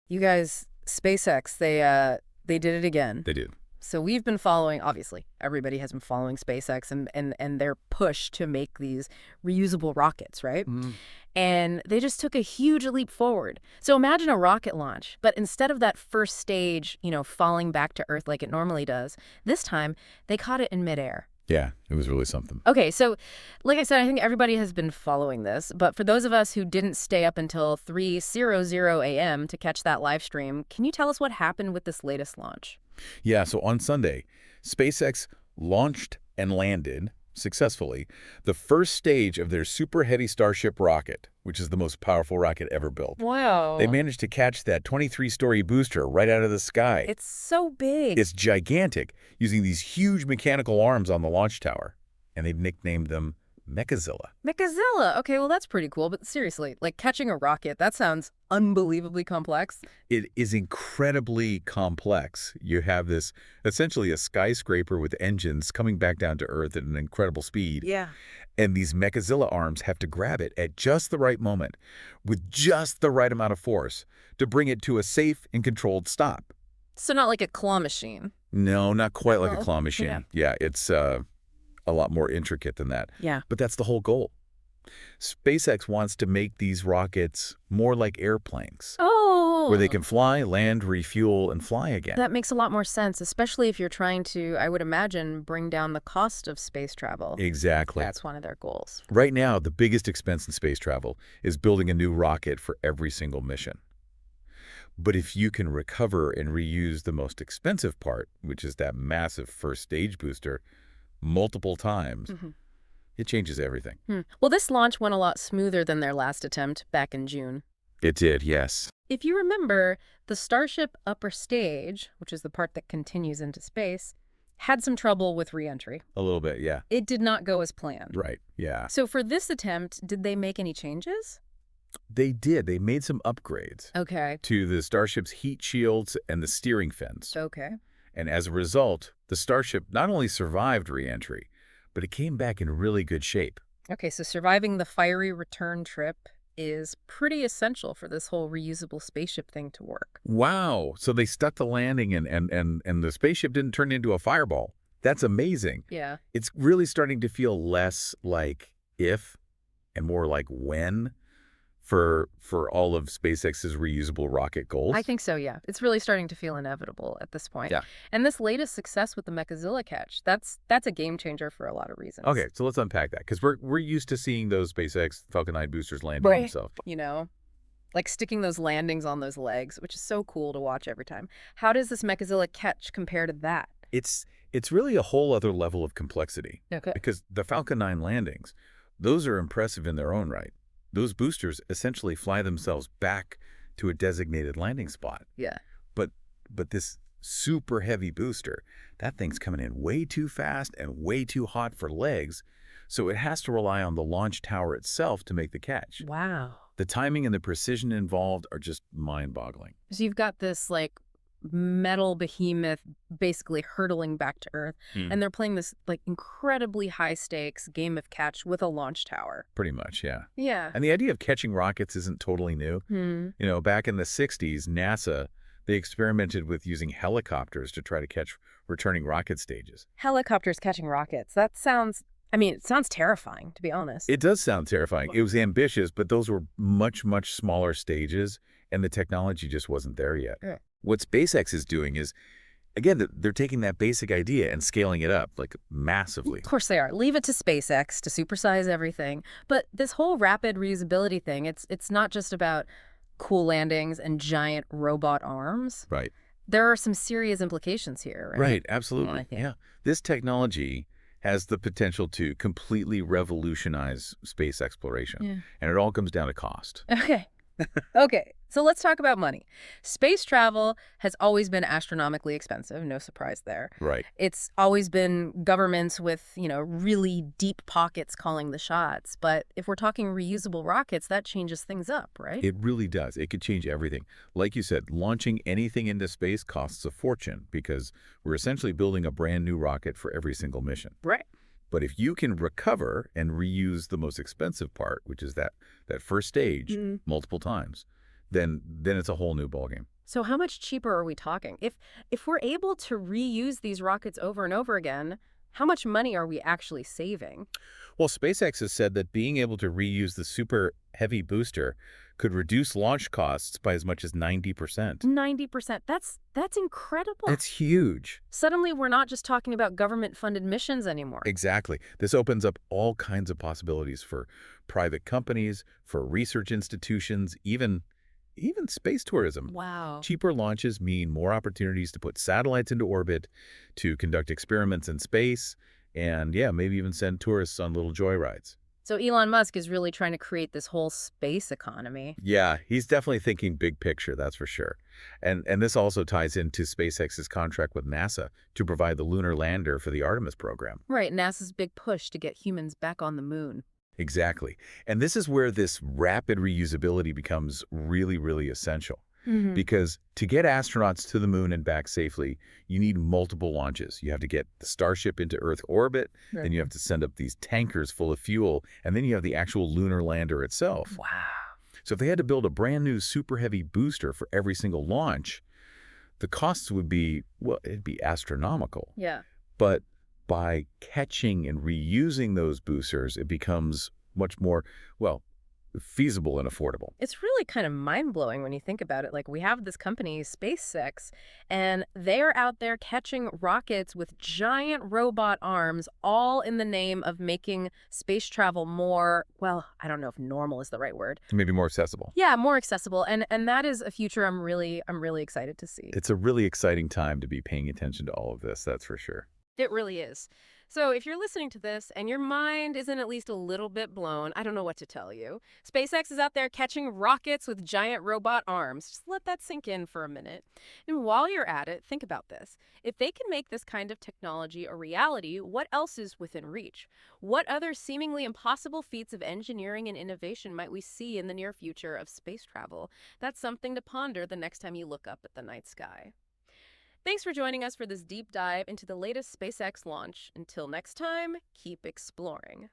You guys, SpaceX, they did it again. They do. So we've been following, obviously, everybody has been following SpaceX and their push to make these reusable rockets, right? Mm. And they just took a huge leap forward. So imagine a rocket launch, but instead of that first stage, falling back to Earth like it normally does, this time they caught it in midair. Yeah, it was really something. Okay, so like I said, I think everybody has been following this, but for those of us who didn't stay up until 3:00 a.m. to catch that live stream, can you tell us what happened with this latest launch? Yeah, so on Sunday, SpaceX launched and landed successfully the first stage of their Super Heavy-Starship rocket, which is the most powerful rocket ever built. They Wow. managed to catch that 23-story booster right out of the sky. It's so big. It's gigantic, using these huge mechanical arms on the launch tower, and they've nicknamed them Mechazilla. Mechazilla. Okay, well, that's pretty cool, but seriously, like catching a rocket, that sounds unbelievably complex. It is incredibly complex. You have this, essentially a skyscraper with engines coming back down to Earth at an incredible speed. Yeah. And these Mechazilla arms have to grab it at just the right moment, with just the right amount of force, to bring it to a safe and controlled stop. So not like a claw machine. No, not quite like a Oh, claw machine. Yeah, it's a lot more intricate than that. Yeah. But that's the whole goal. SpaceX wants to make these rockets more like airplanes, Oh. where they can fly, land, refuel, and fly again. That makes a lot more sense, especially if you're trying to, I would imagine, bring down the cost of space travel. Exactly. That's one of their goals. Right now, the biggest expense in space travel is building a new rocket for every single mission. But if you can recover and reuse the most expensive part, which is that massive first stage booster, multiple times, it changes everything. Well, this launch went a lot smoother than their last attempt back in June. It did, yes. If you remember, the Starship upper stage, which is the part that continues into space, had some trouble with re-entry. A little bit, yeah. It did not go as planned. Right, yeah. So for this attempt, did they make any changes? They did. They made some upgrades Okay. to the Starship's heat shields and the steering fins. Okay. And as a result, the Starship not only survived re-entry, but it came back in really good shape. Okay, so surviving the fiery return trip is pretty essential for this whole reusable spaceship thing to work. Wow. So they stuck the landing and the spaceship didn't turn into a fireball. That's amazing. Yeah. It's really starting to feel less like if and more like when for all of SpaceX's reusable rocket goals. I think so, yeah. It's really starting to feel inevitable at this point. Yeah. And this latest success with the Mechazilla catch, that's a game changer for a lot of reasons. Okay, so let's unpack that, because we're used to seeing those SpaceX Falcon 9 boosters landing Right. themselves. Like sticking those landings on those legs, which is so cool to watch every time. How does this Mechazilla catch compare to that? It's really a whole other level of complexity, Okay. because the Falcon 9 landings, those are impressive in their own right. Those boosters essentially fly themselves back to a designated landing spot. Yeah. But this super heavy booster, that thing's coming in way too fast and way too hot for legs, so it has to rely on the launch tower itself to make the catch. Wow. The timing and the precision involved are just mind-boggling. So you've got this like metal behemoth basically hurtling back to Earth, and they're playing this like incredibly high stakes game of catch with a launch tower. Pretty much, yeah. Yeah. And the idea of catching rockets isn't totally new. Back in the 60s, NASA, they experimented with using helicopters to try to catch returning rocket stages. Helicopters catching rockets. That sounds, it sounds terrifying, to be honest. It does sound terrifying. It was ambitious, but those were much, much smaller stages, and the technology just wasn't there yet. Yeah. What SpaceX is doing is, again, they're taking that basic idea and scaling it up, like, massively. Of course they are. Leave it to SpaceX to supersize everything. But this whole rapid reusability thing, it's not just about cool landings and giant robot arms. Right. There are some serious implications here, right? Right, absolutely. I think. Yeah. This technology has the potential to completely revolutionize space exploration. Yeah. And it all comes down to cost. Okay. Okay, so let's talk about money. Space travel has always been astronomically expensive, no surprise there. Right. It's always been governments with, really deep pockets calling the shots. But if we're talking reusable rockets, that changes things up, right? It really does. It could change everything. Like you said, launching anything into space costs a fortune because we're essentially building a brand new rocket for every single mission. Right. But if you can recover and reuse the most expensive part, which is that first stage, multiple times, then it's a whole new ballgame. So how much cheaper are we talking? If we're able to reuse these rockets over and over again, how much money are we actually saving? Well, SpaceX has said that being able to reuse the Super Heavy booster could reduce launch costs by as much as 90%. 90%. That's incredible. It's huge. Suddenly we're not just talking about government-funded missions anymore. Exactly. This opens up all kinds of possibilities for private companies, for research institutions, even space tourism. Wow. Cheaper launches mean more opportunities to put satellites into orbit, to conduct experiments in space, and yeah, maybe even send tourists on little joyrides. So Elon Musk is really trying to create this whole space economy. Yeah, he's definitely thinking big picture, that's for sure. And this also ties into SpaceX's contract with NASA to provide the lunar lander for the Artemis program. Right, NASA's big push to get humans back on the moon. Exactly. And this is where this rapid reusability becomes really, really essential. Hmm. Because to get astronauts to the moon and back safely, you need multiple launches. You have to get the Starship into Earth orbit, then you have to send up these tankers full of fuel, and then you have the actual lunar lander itself. Wow. So if they had to build a brand new super heavy booster for every single launch, the costs would be, well, it'd be astronomical. Yeah. But by catching and reusing those boosters, it becomes much more, well, feasible and affordable. It's really kind of mind-blowing when you think about it. Like, we have this company, SpaceX, and they're out there catching rockets with giant robot arms, all in the name of making space travel more, well, I don't know if normal is the right word. Maybe more accessible. Yeah, more accessible. And that is a future I'm really excited to see. It's a really exciting time to be paying attention to all of this, that's for sure. It really is. So if you're listening to this and your mind isn't at least a little bit blown, I don't know what to tell you. SpaceX is out there catching rockets with giant robot arms. Just let that sink in for a minute. And while you're at it, think about this. If they can make this kind of technology a reality, what else is within reach? What other seemingly impossible feats of engineering and innovation might we see in the near future of space travel? That's something to ponder the next time you look up at the night sky. Thanks for joining us for this deep dive into the latest SpaceX launch. Until next time, keep exploring.